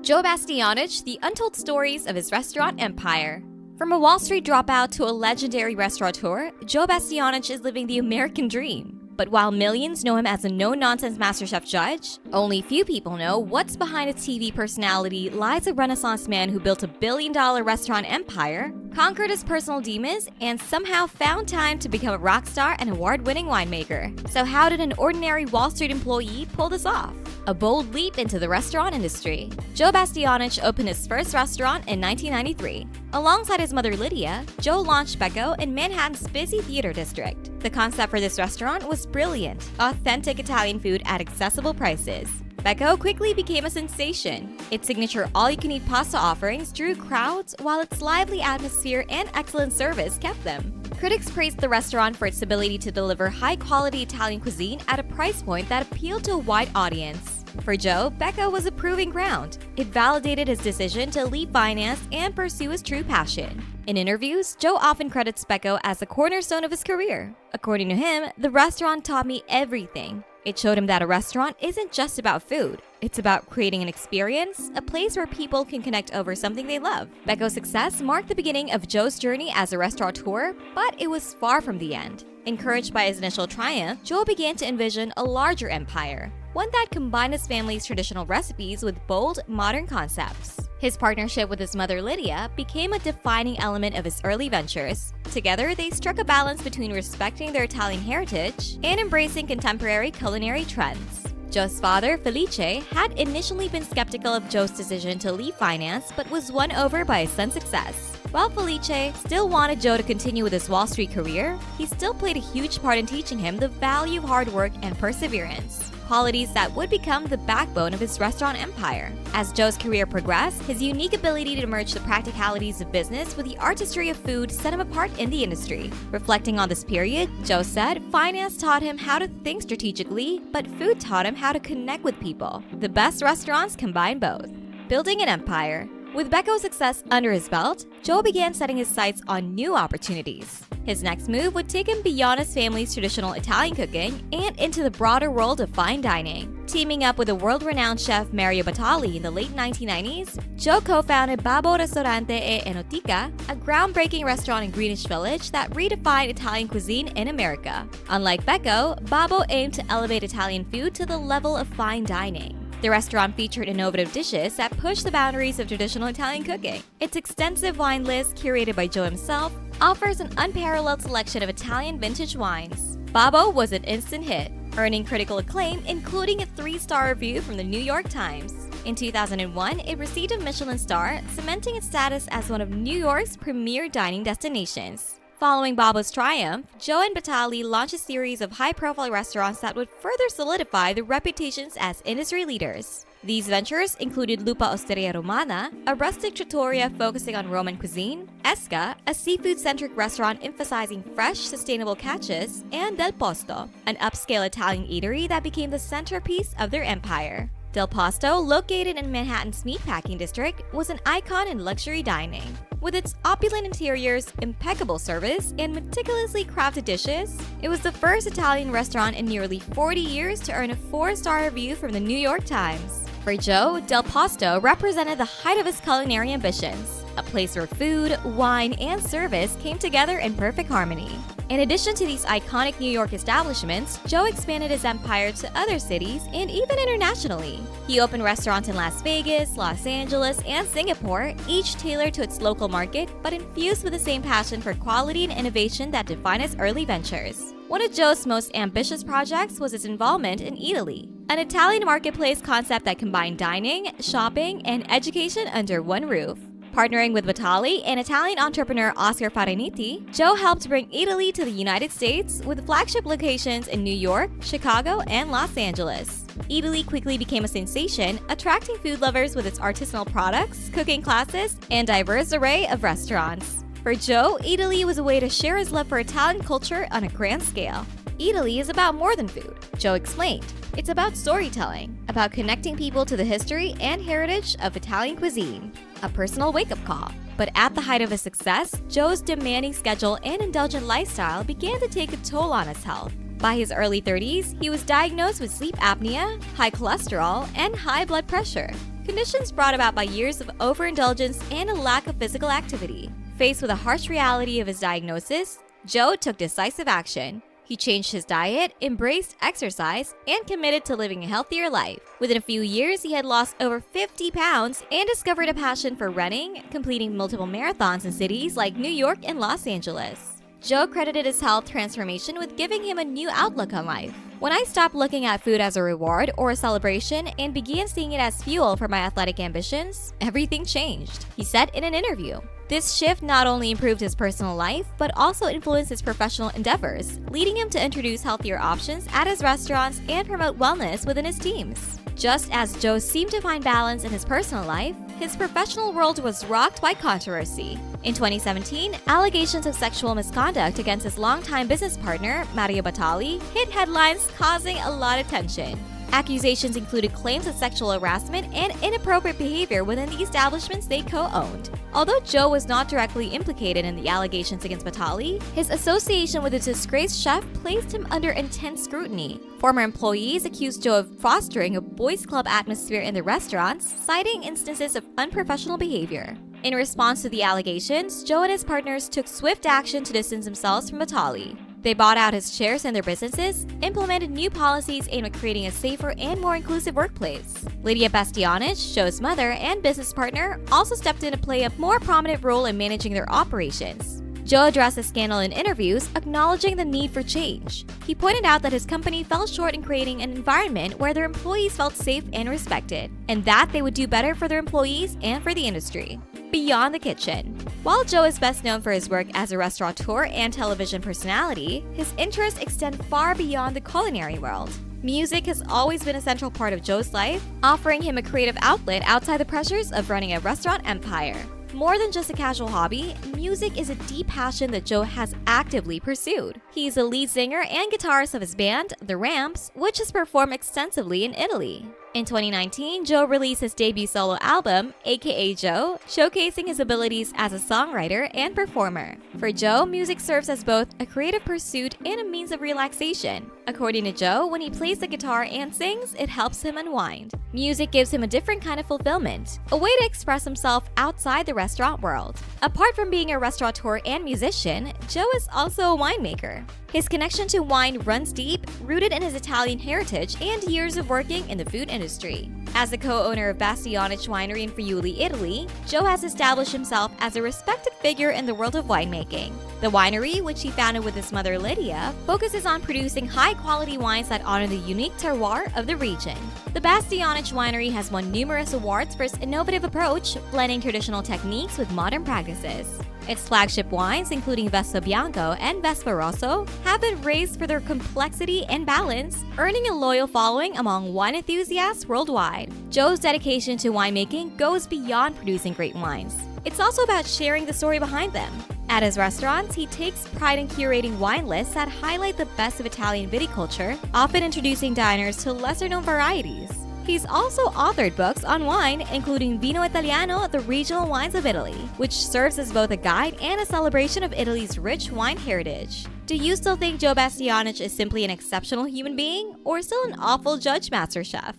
Joe Bastianich, the untold stories of his restaurant empire. From a Wall Street dropout to a legendary restaurateur, Joe Bastianich is living the American dream. But while millions know him as a no-nonsense MasterChef judge, only few people know what's behind his TV personality lies a Renaissance man who built a billion-dollar restaurant empire, conquered his personal demons, and somehow found time to become a rock star and award-winning winemaker. So how did an ordinary Wall Street employee pull this off? A bold leap into the restaurant industry. Joe Bastianich opened his first restaurant in 1993. Alongside his mother Lydia, Joe launched Beco in Manhattan's busy theater district. The concept for this restaurant was brilliant: authentic Italian food at accessible prices. Beco quickly became a sensation. Its signature all-you-can-eat pasta offerings drew crowds, while its lively atmosphere and excellent service kept them. Critics praised the restaurant for its ability to deliver high-quality Italian cuisine at a price point that appealed to a wide audience. For Joe, Beco was a proving ground. It validated his decision to leave finance and pursue his true passion. In interviews, Joe often credits Beco as the cornerstone of his career. According to him, the restaurant taught me everything. It showed him that a restaurant isn't just about food. It's about creating an experience, a place where people can connect over something they love. Beco's success marked the beginning of Joe's journey as a restaurateur, but it was far from the end. Encouraged by his initial triumph, Joe began to envision a larger empire, one that combined his family's traditional recipes with bold, modern concepts. His partnership with his mother Lydia became a defining element of his early ventures. Together, they struck a balance between respecting their Italian heritage and embracing contemporary culinary trends. Joe's father, Felice, had initially been skeptical of Joe's decision to leave finance, but was won over by his son's success. While Felice still wanted Joe to continue with his Wall Street career, he still played a huge part in teaching him the value of hard work and perseverance, qualities that would become the backbone of his restaurant empire. As Joe's career progressed, his unique ability to merge the practicalities of business with the artistry of food set him apart in the industry. Reflecting on this period, Joe said, "Finance taught him how to think strategically, but food taught him how to connect with people. The best restaurants combine both." Building an empire. With Beco's success under his belt, Joe began setting his sights on new opportunities. His next move would take him beyond his family's traditional Italian cooking and into the broader world of fine dining. Teaming up with the world-renowned chef Mario Batali in the late 1990s, Joe co-founded Babo Ristorante e Enoteca, a groundbreaking restaurant in Greenwich Village that redefined Italian cuisine in America. Unlike Beco, Babo aimed to elevate Italian food to the level of fine dining. The restaurant featured innovative dishes that pushed the boundaries of traditional Italian cooking. Its extensive wine list, curated by Joe himself, offers an unparalleled selection of Italian vintage wines. Babo was an instant hit, earning critical acclaim, including a 3-star review from the New York Times. In 2001, it received a Michelin star, cementing its status as one of New York's premier dining destinations. Following Babo's triumph, Joe and Batali launched a series of high-profile restaurants that would further solidify their reputations as industry leaders. These ventures included Lupa Osteria Romana, a rustic trattoria focusing on Roman cuisine, Esca, a seafood-centric restaurant emphasizing fresh, sustainable catches, and Del Posto, an upscale Italian eatery that became the centerpiece of their empire. Del Posto, located in Manhattan's meatpacking district, was an icon in luxury dining. With its opulent interiors, impeccable service, and meticulously crafted dishes, it was the first Italian restaurant in nearly 40 years to earn a 4-star review from the New York Times. For Joe, Del Posto represented the height of his culinary ambitions, a place where food, wine, and service came together in perfect harmony. In addition to these iconic New York establishments, Joe expanded his empire to other cities and even internationally. He opened restaurants in Las Vegas, Los Angeles, and Singapore, each tailored to its local market, but infused with the same passion for quality and innovation that defined his early ventures. One of Joe's most ambitious projects was his involvement in Italy, an Italian marketplace concept that combined dining, shopping, and education under one roof. Partnering with Batali and Italian entrepreneur Oscar Fariniti, Joe helped bring Italy to the United States with flagship locations in New York, Chicago, and Los Angeles. Italy quickly became a sensation, attracting food lovers with its artisanal products, cooking classes, and diverse array of restaurants. For Joe, Italy was a way to share his love for Italian culture on a grand scale. Italy is about more than food, Joe explained. It's about storytelling, about connecting people to the history and heritage of Italian cuisine. A personal wake-up call. But at the height of his success, Joe's demanding schedule and indulgent lifestyle began to take a toll on his health. By his early 30s, he was diagnosed with sleep apnea, high cholesterol, and high blood pressure. conditions brought about by years of overindulgence and a lack of physical activity. Faced with a harsh reality of his diagnosis, Joe took decisive action. He changed his diet, embraced exercise, and committed to living a healthier life. Within a few years, he had lost over 50 pounds and discovered a passion for running, completing multiple marathons in cities like New York and Los Angeles. Joe credited his health transformation with giving him a new outlook on life. When I stopped looking at food as a reward or a celebration and began seeing it as fuel for my athletic ambitions, everything changed, he said in an interview. This shift not only improved his personal life, but also influenced his professional endeavors, leading him to introduce healthier options at his restaurants and promote wellness within his teams. Just as Joe seemed to find balance in his personal life, his professional world was rocked by controversy. In 2017, allegations of sexual misconduct against his longtime business partner, Mario Batali, hit headlines, causing a lot of tension. Accusations included claims of sexual harassment and inappropriate behavior within the establishments they co-owned. Although Joe was not directly implicated in the allegations against Batali, his association with the disgraced chef placed him under intense scrutiny. Former employees accused Joe of fostering a boys' club atmosphere in the restaurants, citing instances of unprofessional behavior. In response to the allegations, Joe and his partners took swift action to distance themselves from Batali. They bought out his shares in their businesses, implemented new policies aimed at creating a safer and more inclusive workplace. Lydia Bastianich, Joe's mother and business partner, also stepped in to play a more prominent role in managing their operations. Joe addressed the scandal in interviews, acknowledging the need for change. He pointed out that his company fell short in creating an environment where their employees felt safe and respected, and that they would do better for their employees and for the industry. Beyond the kitchen. While Joe is best known for his work as a restaurateur and television personality, his interests extend far beyond the culinary world. Music has always been a central part of Joe's life, offering him a creative outlet outside the pressures of running a restaurant empire. More than just a casual hobby, music is a deep passion that Joe has actively pursued. He is the lead singer and guitarist of his band, The Ramps, which has performed extensively in Italy. In 2019, Joe released his debut solo album, aka Joe, showcasing his abilities as a songwriter and performer. For Joe, music serves as both a creative pursuit and a means of relaxation. According to Joe, when he plays the guitar and sings, it helps him unwind. Music gives him a different kind of fulfillment, a way to express himself outside the restaurant world. Apart from being a restaurateur and musician, Joe is also a winemaker. His connection to wine runs deep, rooted in his Italian heritage and years of working in the food industry. As the co-owner of Bastianich Winery in Friuli, Italy, Joe has established himself as a respected figure in the world of winemaking. The winery, which he founded with his mother Lydia, focuses on producing high-quality wines that honor the unique terroir of the region. The Bastianich Winery has won numerous awards for its innovative approach, blending traditional techniques with modern practices. Its flagship wines, including Vespa Bianco and Vespa Rosso, have been raised for their complexity and balance, earning a loyal following among wine enthusiasts worldwide. Joe's dedication to winemaking goes beyond producing great wines. It's also about sharing the story behind them. At his restaurants, he takes pride in curating wine lists that highlight the best of Italian viticulture, often introducing diners to lesser-known varieties. He's also authored books on wine, including Vino Italiano, the regional wines of Italy, which serves as both a guide and a celebration of Italy's rich wine heritage. Do you still think Joe Bastianich is simply an exceptional human being, or still an awful judge, MasterChef?